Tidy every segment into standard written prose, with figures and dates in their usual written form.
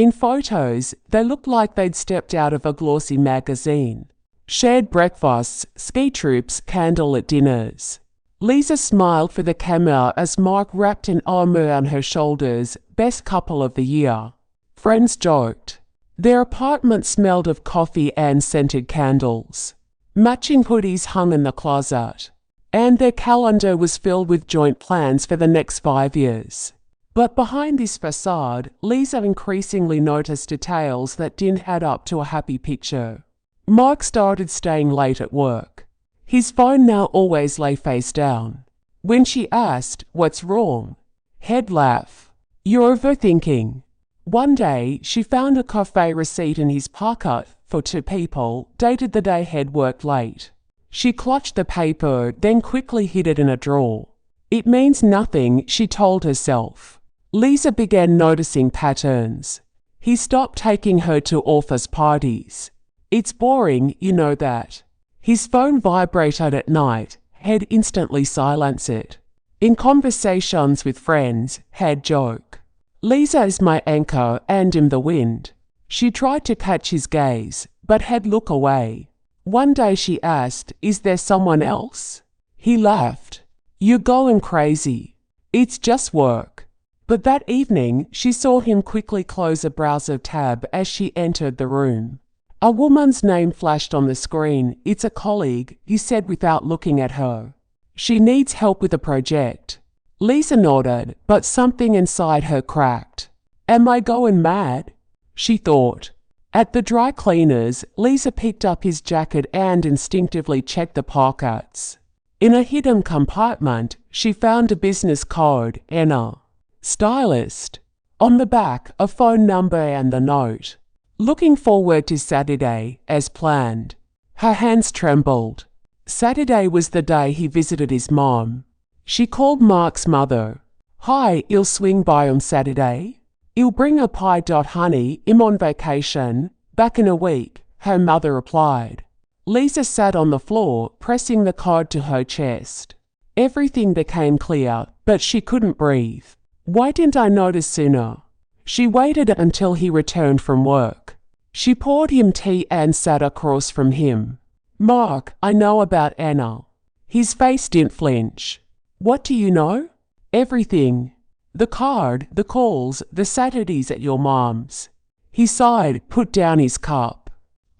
In photos, they looked like they'd stepped out of a glossy magazine. Shared breakfasts, ski trips, candlelit dinners. Lisa smiled for the camera as Mark wrapped an arm around her shoulders. Best couple of the year. Friends joked. Their apartment smelled of coffee and scented candles. Matching hoodies hung in the closet. And their calendar was filled with joint plans for the next 5 years. But behind this facade, Lisa increasingly noticed details that didn't add up to a happy picture. Mark started staying late at work. His phone now always lay face down. When she asked, "What's wrong?" he'd laugh. "You're overthinking." One day, she found a cafe receipt in his pocket for 2 people, dated the day he'd worked late. She clutched the paper, then quickly hid it in a drawer. It means nothing, she told herself. Lisa began noticing patterns. He stopped taking her to office parties. It's boring, you know that. His phone vibrated at night. He'd instantly silence it. In conversations with friends, he'd joke. "Lisa is my anchor and I'm the wind." She tried to catch his gaze, but he'd look away. One day she asked, "Is there someone else?" He laughed. "You're going crazy. It's just work." But that evening, she saw him quickly close a browser tab as she entered the room. A woman's name flashed on the screen. "It's a colleague," he said without looking at her. "She needs help with a project." Lisa nodded, but something inside her cracked. "Am I going mad?" she thought. At the dry cleaners, Lisa picked up his jacket and instinctively checked the pockets. In a hidden compartment, she found a business card, Anna. Stylist. On the back, a phone number and the note. "Looking forward to Saturday, as planned." Her hands trembled. Saturday was the day he visited his mom. She called Mark's mother. "Hi, you'll swing by on Saturday? You'll bring a pie. Honey, I'm on vacation. Back in a week," her mother replied. Lisa sat on the floor, pressing the card to her chest. Everything became clear, but she couldn't breathe. Why didn't I notice sooner? She waited until he returned from work. She poured him tea and sat across from him. "Mark, I know about Anna." His face didn't flinch. "What do you know?" "Everything. The card, the calls, the Saturdays at your mom's." He sighed, put down his cup.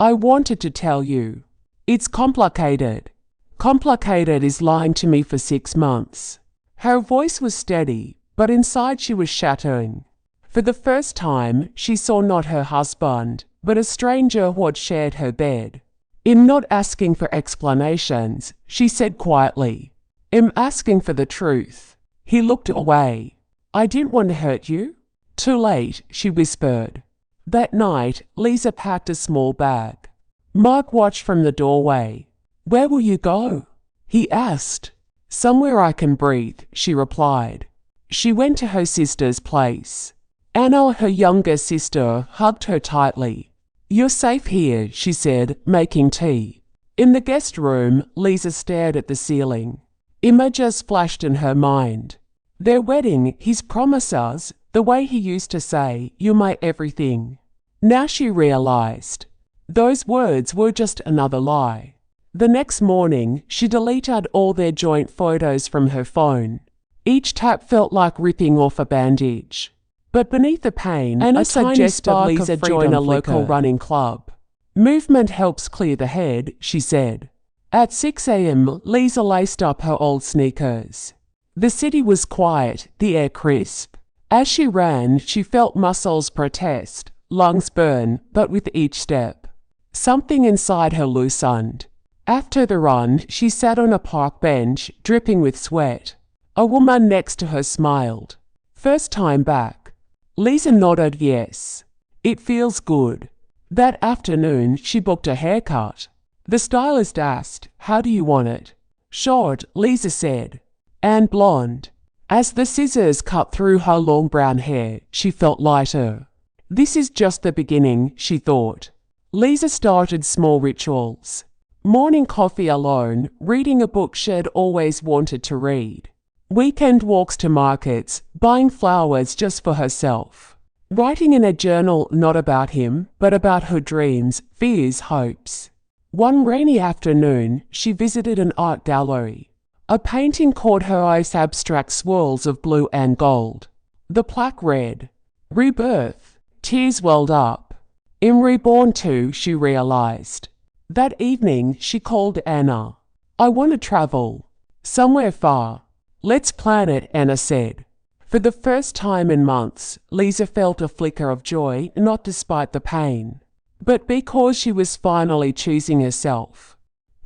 "I wanted to tell you. It's complicated. Complicated is lying to me for 6 months." Her voice was steady, but inside she was shattering. For the first time, she saw not her husband, but a stranger who had shared her bed. "I'm not asking for explanations," she said quietly. "I'm asking for the truth." He looked away. "I didn't want to hurt you." "Too late," she whispered. That night, Lisa packed a small bag. Mark watched from the doorway. "Where will you go?" he asked. "Somewhere I can breathe," she replied. She went to her sister's place. Anna, her younger sister, hugged her tightly. "You're safe here," she said, making tea. In the guest room, Lisa stared at the ceiling. Images flashed in her mind. Their wedding, his promises, the way he used to say, "You're my everything." Now she realized. Those words were just another lie. The next morning, she deleted all their joint photos from her phone. Each tap felt like ripping off a bandage. But beneath the pain, Anna suggested Lisa join a local running club. "Movement helps clear the head," she said. At 6 a.m., Lisa laced up her old sneakers. The city was quiet, the air crisp. As she ran, she felt muscles protest, lungs burn, but with each step, something inside her loosened. After the run, she sat on a park bench, dripping with sweat. A woman next to her smiled. "First time back?" Lisa nodded yes. "It feels good." That afternoon, she booked a haircut. The stylist asked, "How do you want it?" "Short," Lisa said. "And blonde." As the scissors cut through her long brown hair, she felt lighter. This is just the beginning, she thought. Lisa started small rituals. Morning coffee alone, reading a book she'd always wanted to read. Weekend walks to markets, buying flowers just for herself. writing in a journal not about him, but about her dreams, fears, hopes. One rainy afternoon, she visited an art gallery. A painting caught her eyes, abstract swirls of blue and gold. The plaque read, "Rebirth." Tears welled up. In Reborn too, she realized. That evening, she called Anna. "I want to travel. Somewhere far." "Let's plan it," Anna said. For the first time in months, Lisa felt a flicker of joy, not despite the pain, but because she was finally choosing herself.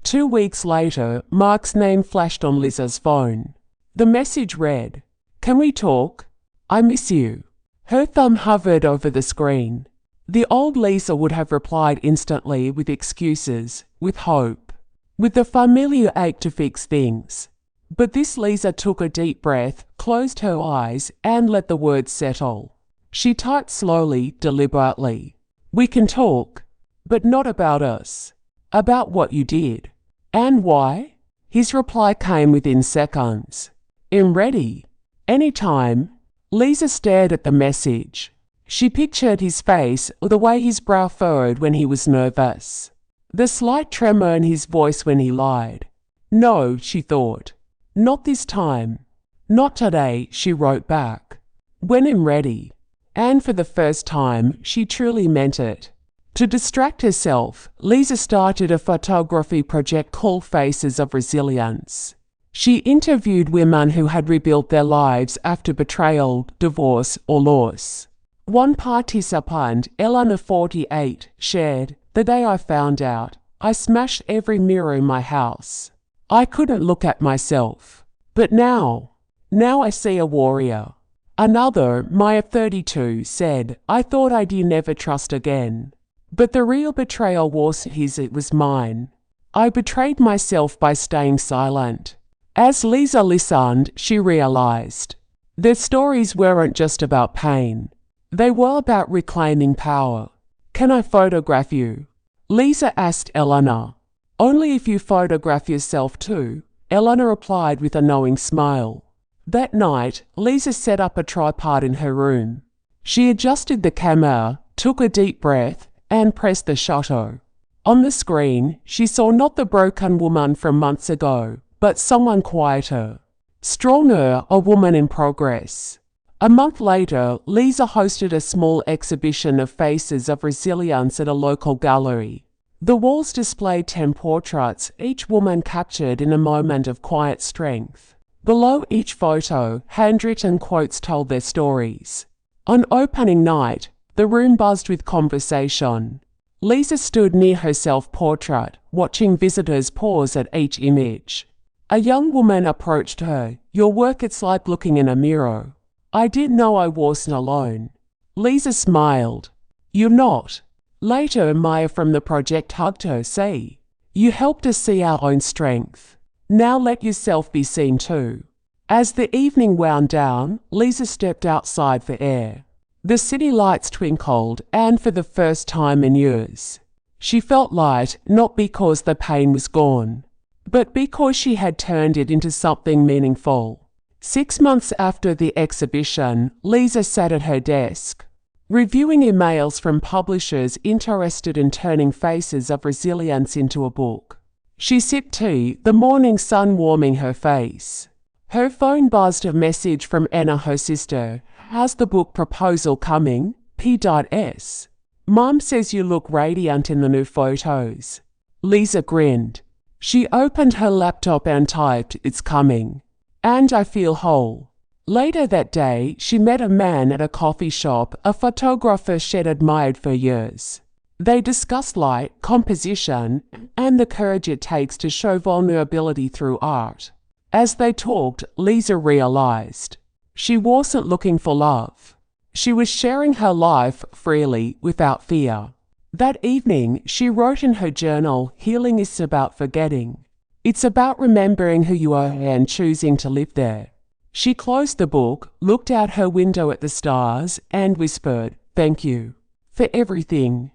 2 weeks later, Mark's name flashed on Lisa's phone. The message read, "Can we talk? I miss you." Her thumb hovered over the screen. The old Lisa would have replied instantly with excuses, with hope, with the familiar ache to fix things. But this Lisa took a deep breath, closed her eyes, and let the words settle. She typed slowly, deliberately. "We can talk, but not about us. About what you did." "And why?" His reply came within seconds. "I'm ready. Anytime." Lisa stared at the message. She pictured his face, the way his brow furrowed when he was nervous, the slight tremor in his voice when he lied. "No," she thought. "Not this time. Not today," she wrote back. "When I'm ready." And for the first time, she truly meant it. To distract herself, Lisa started a photography project called Faces of Resilience. She interviewed women who had rebuilt their lives after betrayal, divorce, or loss. One participant, Elena 48, shared, "The day I found out, I smashed every mirror in my house. I couldn't look at myself. But now I see a warrior." Another, Maya 32, said, "I thought I'd never trust again. But the real betrayal wasn't his, it was mine. I betrayed myself by staying silent." As Lisa listened, she realized their stories weren't just about pain. They were about reclaiming power. "Can I photograph you?" Lisa asked Eleanor. "Only if you photograph yourself too," Eleanor replied with a knowing smile. That night, Lisa set up a tripod in her room. She adjusted the camera, took a deep breath, and pressed the shutter. On the screen, she saw not the broken woman from months ago, but someone quieter, stronger, a woman in progress. A month later, Lisa hosted a small exhibition of Faces of Resilience at a local gallery. The walls displayed 10 portraits, each woman captured in a moment of quiet strength. Below each photo, handwritten quotes told their stories. On opening night, the room buzzed with conversation. Lisa stood near her self-portrait, watching visitors pause at each image. A young woman approached her. "Your work, it's like looking in a mirror." "I didn't know I wasn't alone." Lisa smiled. "You're not." Later, Maya from the project hugged her. "See, you helped us see our own strength. Now let yourself be seen too." As the evening wound down, Lisa stepped outside for air. The city lights twinkled, and for the first time in years, she felt light, not because the pain was gone, but because she had turned it into something meaningful. 6 months after the exhibition, Lisa sat at her desk, reviewing emails from publishers interested in turning Faces of Resilience into a book. She sipped tea, the morning sun warming her face. Her phone buzzed, a message from Anna, her sister. "How's the book proposal coming? P.S. Mom says you look radiant in the new photos." Lisa grinned. She opened her laptop and typed, "It's coming. And I feel whole." Later that day, she met a man at a coffee shop, a photographer she'd admired for years. They discussed light, composition, and the courage it takes to show vulnerability through art. As they talked, Lisa realized she wasn't looking for love. She was sharing her life freely, without fear. That evening, she wrote in her journal, "Healing is about forgetting. It's about remembering who you are and choosing to live there." She closed the book, looked out her window at the stars, and whispered, "Thank you for everything."